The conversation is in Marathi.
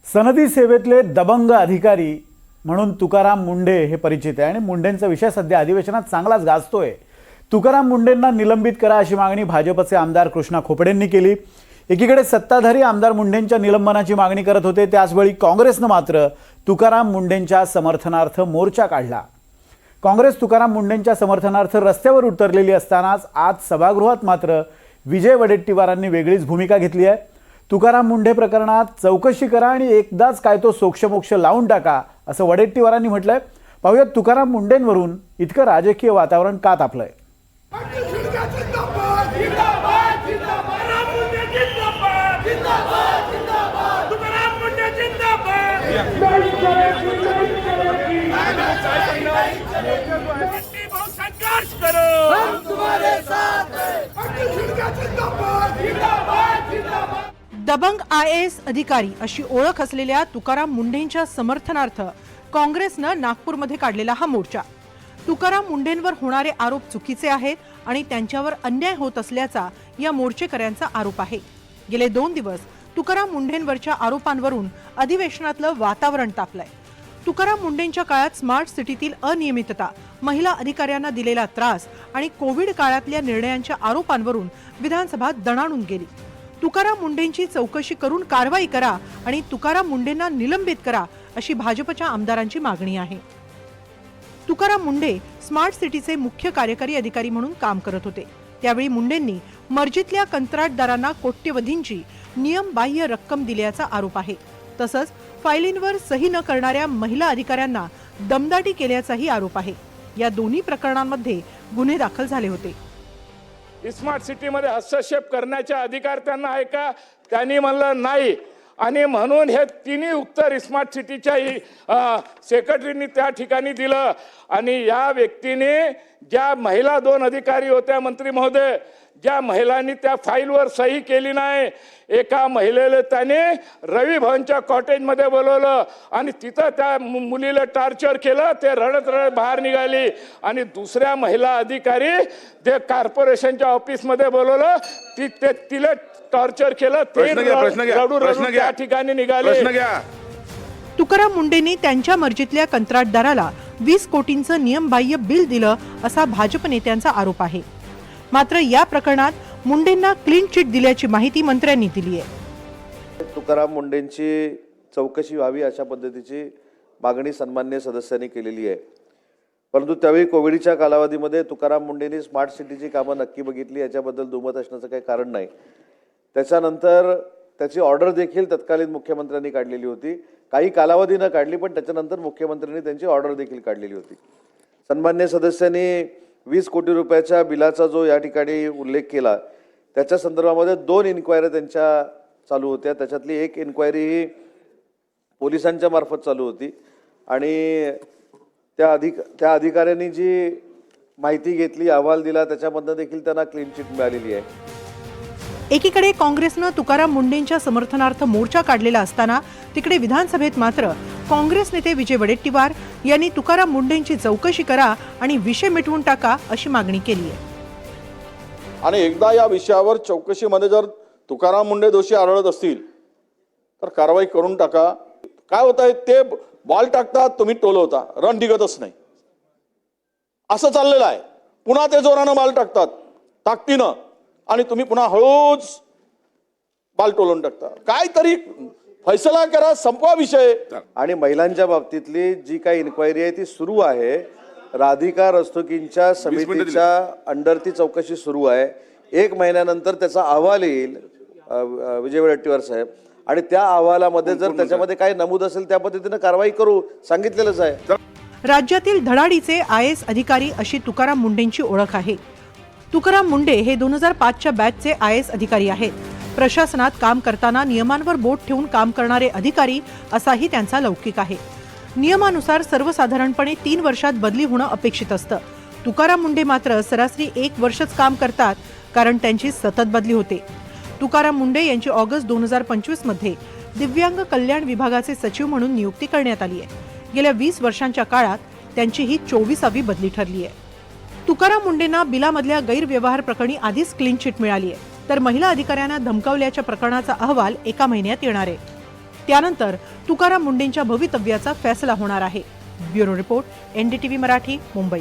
सनदी सेवेतले दबंग अधिकारी म्हणून तुकाराम मुंडे हे परिचित आहे आणि मुंडेंचा विषय सध्या अधिवेशनात चांगलाच गाजतोय। तुकाराम मुंडेंना निलंबित करा अशी मागणी भाजपचे आमदार कृष्णा खोपडेंनी केली। एकीकडे सत्ताधारी आमदार मुंडेंच्या निलंबनाची मागणी करत होते, त्याचवेळी काँग्रेसनं मात्र तुकाराम मुंडेंच्या समर्थनार्थ मोर्चा काढला। काँग्रेस तुकाराम मुंडेंच्या समर्थनार्थ रस्त्यावर उतरलेली असतानाच आज सभागृहात मात्र विजय वडेट्टीवारांनी वेगळीच भूमिका घेतली आहे। तुकाराम मुंडे प्रकरणात चौकशी करा आणि एकदाच काय तो सोक्षमोक्ष लावून टाका असं वडेट्टीवारांनी म्हटलंय। पाहूयात तुकाराम मुंडेंवरून इतकं राजकीय वातावरण का तापलंय। दबंग IAS अधिकारी अशी ओळख असलेल्या तुकाराम मुंडेंच्या समर्थनार्थ काँग्रेसनं नागपूरमध्ये काढलेला हा मोर्चा। तुकाराम मुंडेंवर होणारे आरोप चुकीचे आहेत आणि त्यांच्यावर अन्याय होत असल्याचा या मोर्चेकऱ्यांचा आरोप आहे। गेले 2 दिवस तुकाराम मुंडेंवरच्या आरोपांवरून अधिवेशनातलं वातावरण तापलंय। तुकाराम मुंडेंच्या काळात स्मार्ट सिटीतील अनियमितता, महिला अधिकाऱ्यांना दिलेला त्रास आणि कोविड काळातल्या निर्णयांच्या आरोपांवरून विधानसभा दणाणून गेली। तुकाराम मुंडेंची चौकशी करून कारवाई करा आणि तुकाराम मुंडेंना निलंबित करा अशी भाजपच्या आमदारांची मागणी आहे। तुकाराम मुंडे स्मार्ट सिटीचे मुख्य कार्यकारी अधिकारी म्हणून काम करत होते, त्यावेळी मुंडेंनी मर्जीतल्या कंत्राटदारांना कोट्यवधींची नियमबाह्य रक्कम दिल्याचा आरोप आहे। तसंच फायलींवर सही न करणाऱ्या महिला अधिकाऱ्यांना दमदाटी केल्याचाही आरोप आहे। या दोन्ही प्रकरणांमध्ये गुन्हे दाखल झाले होते। स्मार्ट सिटीमध्ये हस्तक्षेप करण्याचा अधिकार त्यांना आहे का? त्यांनी म्हणलं नाही आणि म्हणून हे तिन्ही उत्तर स्मार्ट सिटीच्या सेक्रेटरीनी त्या ठिकाणी दिलं। आणि या व्यक्तीने ज्या महिला 2 अधिकारी होत्या, मंत्री महोदय, ज्या महिलांनी त्या फाईलवर सही केली नाही, एका महिलेला त्याने रवी भवनच्या कॉटेजमध्ये बोलवलं आणि तिथं त्या मुलीला टॉर्चर केलं। ते रडत रडत बाहेर निघाली आणि दुसऱ्या महिला अधिकारी ते कॉर्पोरेशनच्या ऑफिसमध्ये बोलवलं, तिला टॉर्चर केलं। ते रडू रडू त्या ठिकाणी निघाले। तुकाराम मुंडेंनी त्यांच्या मर्जीतल्या कंत्राटदाराला 20 कोटींचं नियमबाह्य बिल दिलं असा भाजप नेत्यांचा आरोप आहे। मात्र या प्रकरणात मुंडेंना क्लीन चिट दिल्याची माहिती मंत्र्यांनी दिली आहे। तुकाराम मुंडेंची चौकशी व्हावी अशा पद्धतीची मागणी सन्माननीय सदस्यांनी केलेली आहे, परंतु त्यावेळी कोविडच्या कालावधीमध्ये तुकाराम मुंडेंनी स्मार्ट सिटीची कामं नक्की बघितली याच्याबद्दल दुमत असण्याचं काही कारण नाही। त्याच्यानंतर त्याची ऑर्डर देखील तत्कालीन मुख्यमंत्र्यांनी काढलेली होती, काही कालावधीनं काढली, पण त्याच्यानंतर मुख्यमंत्र्यांनी त्यांची ऑर्डर देखील काढलेली होती। सन्माननीय सदस्यांनी 20 कोटी रुपयाच्या बिलाचा जो या ठिकाणी उल्लेख केला, त्याच्या संदर्भामध्ये 2 इन्क्वायरी त्यांच्या चालू होत्या। त्याच्यातली एक इन्क्वायरी ही पोलिसांच्या मार्फत चालू होती आणि त्या अधिकाऱ्यांनी जी माहिती घेतली, अहवाल दिला, त्याच्यामधनं देखील त्यांना क्लीन चिट मिळालेली आहे। एकीकडे काँग्रेसनं तुकाराम मुंडेंच्या समर्थनार्थ मोर्चा काढलेला असताना तिकडे विधानसभेत मात्र काँग्रेस नेते विजय वडेट्टीवार यांनी तुकाराम मुंडेंची चौकशी करा आणि विषय मिटवून टाका अशी मागणी केली आहे। आणि एकदा या विषयावर चौकशीमध्ये जर तुकाराम मुंडे दोषी आढळत असतील तर कारवाई करून टाका। काय होत आहे, ते बॉल टाकतात, तुम्ही टोलवता, रन निघतच नाही, असं चाललेलं आहे। पुन्हा ते जोरानं बॉल टाकतात, ताकदीनं, आणि तुम्ही पुन्हा हळूच बॉल टोलून टाकता। काहीतरी फैसला करा, संपवा विषय। आणि महिलांच्या बाबतीतली जी काही इन्क्वायरी आहे ती सुरू आहे। राधिका रस्तोगींच्या समितीच्या अंडर ती चौकशी सुरू आहे। 1 महिन्यानंतर त्याचा अहवाल येईल विजय वडेट्टीवार साहेब, आणि त्या अहवालामध्ये जर त्याच्यामध्ये काही नमूद असेल त्या पद्धतीनं कारवाई करू सांगितलेलंच आहे। राज्यातील धडाडीचे IAS अधिकारी अशी तुकाराम मुंडेंची ओळख आहे। तुकाराम मुंडे हे 2005च्या बॅचचे IAS अधिकारी आहेत। प्रशासनात काम करताना नियमांवर बोट ठेवून काम करणारे अधिकारी असाही त्यांचा लौकिक आहे। नियमानुसार सर्वसाधारणपणे 3 वर्षात बदली होणं अपेक्षित असतं। तुकाराम मुंडे मात्र सरासरी 1 वर्षच काम करतात, कारण त्यांची सतत बदली होते। तुकाराम मुंडे यांची ऑगस्ट 2025 मध्ये दिव्यांग कल्याण विभागाचे सचिव म्हणून नियुक्ती करण्यात आली आहे। गेल्या 20 वर्षांच्या काळात त्यांची ही 24वी बदली ठरली आहे। तुकाराम मुंडेंना बिलामधल्या गैरव्यवहार प्रकरणी आधीच क्लीन चिट मिळाली आहे, तर महिला अधिकाऱ्यांना धमकावल्याच्या प्रकरणाचा अहवाल 1 महिन्यात येणार आहे। त्यानंतर तुकाराम मुंढेंच्या भवितव्याचा फैसला होणार आहे. Bureau report, NDTV Marathi, Mumbai.